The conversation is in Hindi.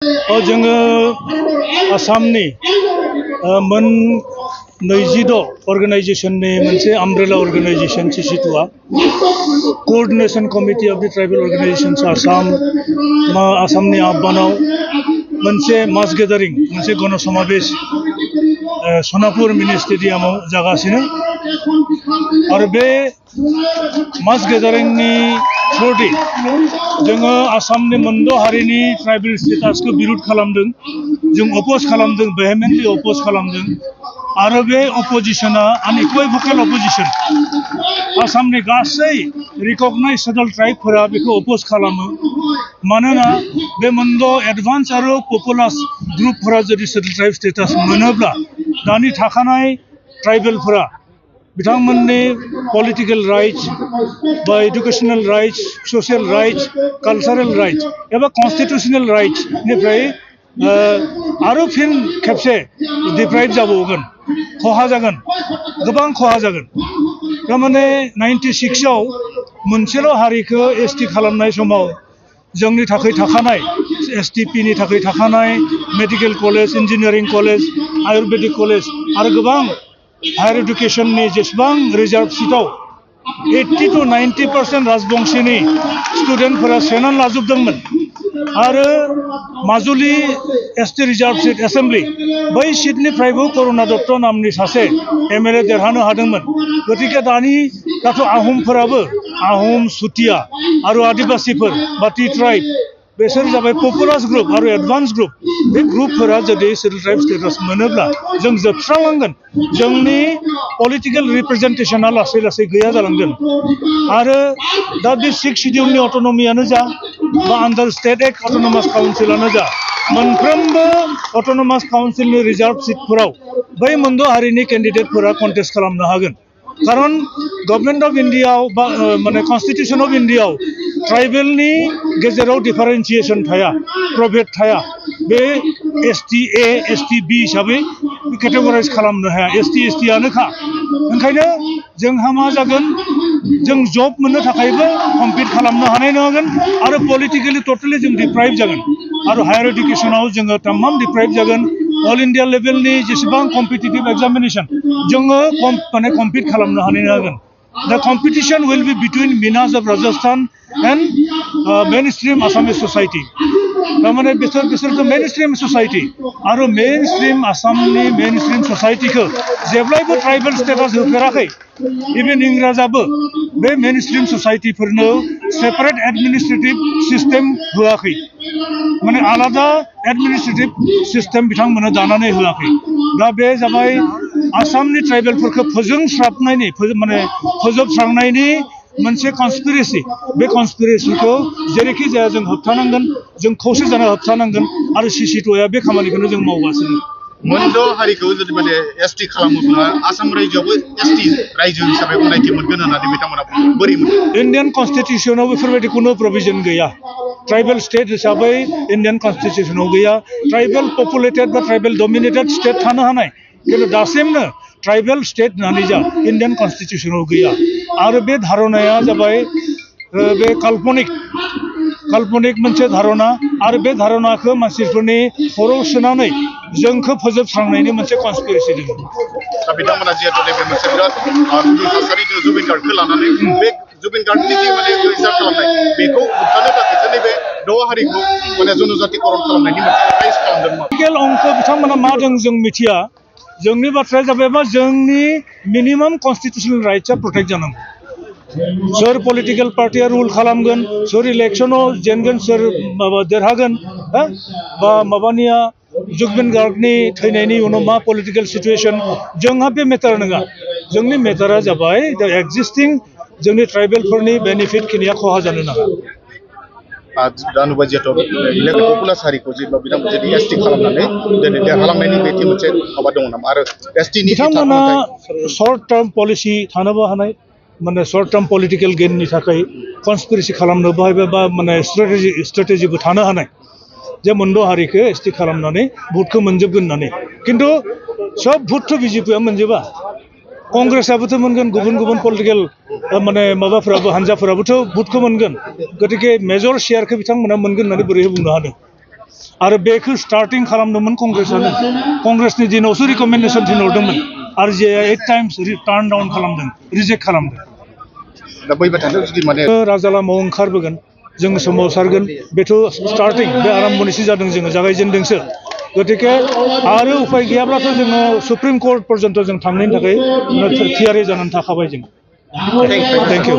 जोङो आसामनि मोन 26 अर्गेनाइजेशननि मोनसे आमब्रेला अर्गेनाइजेशन सिसिटुआ coordination committee of the tribal organisations आसामनि आह्वानाव मोनसे मास गेदारिं मोनसे गणसमावेश सनापुर मिनि स्टेडियामाव जागासिनो आरो बे मास गेदारिंनि थ्रुयै जोङो आसामनि मोनद' हारिनि ट्राइबल स्टेटासखौ बिरोध खालामदों जों अपोज खालामदों वेहेमेन्टलि अपोज खालामदों आरो बे अपोजिशना आनइकुइभोकेल अपोजिशन आसामनि गासै रिकगनाइज सेटल ट्राइबफोरा बेखौ अपोज खालामो मानोना बे मोनद' एडभान्स आरो पपुलास ग्रुपफोरा जुदि सेटल ट्राइब स्टेटास मोनोब्ला दानि थाखानाय ट्राइबेलफोरा बिथांमोननि पलिटिकल राइट्स बा educational rights social rights cultural rights एबा कन्स्टिट्यूशनल राइट्स निफ्राय आरो फिन खेबसे डिप्राइभ जाबावगोन खहा जागोन गोबां खहा जागोन थारमाने 96 आव मोनसेल' हारिखौ एसटी खालामनाय समाव जोंनि थाखाय थाखानाय एसटीपी नि थाखाय थाखानाय medical college engineering college Ayurvedic college आरो गोबां हायर एडुकेशननि जेसेबां रिजार्भ सीटाव 80 to 90% राजबंशीनि स्टुडेन्टफोरा सेनानै लाजोबदोंमोन आरो Majuli ST reserve seat assembly बै सीटनिफ्रायबो करुणा दत्त नामनि सासे एमएलए देरहानो हादोंमोन गतिके दाथ' आहमफोराबो आहम सुतिया आरो आदिबासीफोर बा टी ट्राइब बेसोर जाबाय पपुलास ग्रुप आरो एडभान्स ग्रुप बे ग्रुपफोरा जुदि सेटल ट्राइब स्टेटास मोनोब्ला जों जोबस्रांलांगोन जोंनि पलिटिकल रिप्रेजेन्टेशना लासै लासै गैया जालांगोन आरो दा बे 6 शिड्यूलनि अट'नमियानो जा बा आन्डार स्टेट एक्ट अट'नमास काउन्सिलानो जा मोनफ्रोमबो अट'नमास काउन्सिलनि रिजार्भ सीटफोराव बै मोनद' हारिनि केन्डिडेटफोरा कन्टेस्ट खालामनो हागोन कारण गभर्नमेन्ट अफ इन्डियाआव बा माने कन्स्टिट्यूशन अफ इन्डियाआव ट्राइबेलनि गेजेराव डिफारेन्सिएशन थाया प्रभेद थाया बे एसटी ए एसटी बी हिसाबै केटेगराइज खालामनो हाया एसटी एसटीआनोखा ओंखायनो जोंहा मा जागोन जों जब मोननो थाखायबो कम्पिट खालामनो हानाय नङागोन आरो पलिटिकेलि टोटली जों डिप्राइभ जागोन आरो हायर एडुकेशनाव जोङो तमाम डिप्राइभ जागोन ऑल इंडिया लेवलनि जेसेबां कम्पिटिटिव एग्जामिनेशन जोङो माने कम्पिट खालामनो हानाय नङागोन The competition will be between Minas of Rajasthan and mainstream Assamese society. तारमाने बिसोर mainstream society आरो mainstream आसामनि mainstream society को जेब्लायबो ट्राइबल स्टेटास होफेराखै इभेन इंराजाबो बे mainstream society फोरनो सेपारेट एडमिनिस्ट्रेटिव सिस्टेम होआखै माने आलादा एडमिनिस्ट्रेटिव सिस्टेम बिथांमोना दानानै होआखै दा बे जाबाय आसामनि ट्राइबेलफोरखौ फोजोबस्रांनायनि मोनसे कन्सपिरेसि बे कन्सपिरेसिखौ जेरैखि जाया जों होबथानांगोन जों खौसे जाना होबथानांगोन आरो सिसिट'या बे खामानिखौनो जों मावगासिनो मोनद' हारिखौ जुदि माने एसटी खालामोब्ला आसाम रायजोआवबो एसटी रायजो हिसाबै गनायथि मोनगोन होननानै बिथांमोना बोरै मोनो इन्डियान कन्स्टिट्यूशनाव बेफोरबायदि कुनु प्रभिजन गैया ट्राइबल स्टेट हिसाबै इन्डियान कन्स्टिट्यूशनाव गैया ट्राइबल पपुलेटेड बा ट्राइबल डमिनेटेड स्टेट थानो हानाय किन्तु दासिमनो ट्राइबल स्टेट होननानै जा इन्डियान कन्स्टिट्यूशनाव गैया आरो बे धारणाया जाबाय बे काल्पनिक मोनसे धारणा आरो बे धारणाखौ मानसिफोरनि खर'आव सोनानै जोंखौ फोजोबस्रांनायनि मोनसे कन्सपिरेसि दङ दा बिथांमोना जिहेतु नैबे मोनसे बिराद थासारि जुबिन गार्डखौ लानानै बे जुबिन गार्डनि जे माने रिजार्भ खालामनाय बेखौ होबथानो थाखायसो नैबे द' हारिखौ माने जनजातिकरण खालामनायनि मोनसे राइज खालामदोंमोन पलिटिकेल अंक बिथांमोना मा दं जों मिथिया जोंनि बाथ्राया जाबाय मा जोंनि मिनिमाम कन्स्टिट्यूशनल राइट्सआ प्रोटेक्ट जानांगौ सोर पलिटिकल पार्टिया रुल खालामगोन सोर इलेक्शनाव जेनगोन सोर माबा देरहागोन बा माबानिया जुबिन गार्डनि थैनायनि उनाव मा पलिटिकल सिचुएशन जोंहा बे मेटार नङा जोंनि मेटारा जाबाय दा एक्जिस्टिं जोंनि ट्राइबेलफोरनि बेनिफिट खिनिया खहा जानो नाङा दा नुबाय जिहेतु पपुलास हारिखौ जेब्ला बिथांमोन जुदि एसटी खालामनानै दिनै देरहालांनायनि बेबायदि मोनसे माबा दङ नामा आरो एसटीनि बिथांमोना सर्ट टार्म पलिसि थानोबो हानाय माने सर्ट टार्म पलिटिकल गेननि थाखाय कन्सपिरेसि खालामनोबो हाय बा माने स्ट्रेटेजिबो थानो हानाय जे मोनद' हारिखौ एसटी खालामनानै भोटखौ मोनजोबगोन होननानै खिन्थु सब भोटथ' बिजेपिआ मोनजोबा कंग्रेसआबोथ' मोनगोन गुबुन गुबुन पलिटिकल माने माबाफोराबो हान्जाफोराबोथ' भोटखौ मोनगोन गतिके मेजर शेयारखौ बिथांमोना मोनगोन होननानै बोरै बुंनो हादों आरो बेखौ स्टार्टिं खालामदोंमोन कंग्रेसआनो कंग्रेसनि दिनावसो रिकमेन्डेसन थिनहरदोंमोन आरो जे 8 टाइम्स टार्न डाउन खालामदों रिजेक्ट खालामदों दा बैबाय थानायाव जुदि माने राजा लामायाव ओंखारबोगोन जों सोमावसारगोन बेथ' स्टार्टिं बे आराम्भनिसो जादों जोङो जागायजेनदोंसो गतिके आरो उपाय गैयाब्लाथ' जोङो सुप्रिम कर्ट पर्यन्त जों थांनायनि थाखाय थियारि जानानै थाखाबाय जों थेंक इउ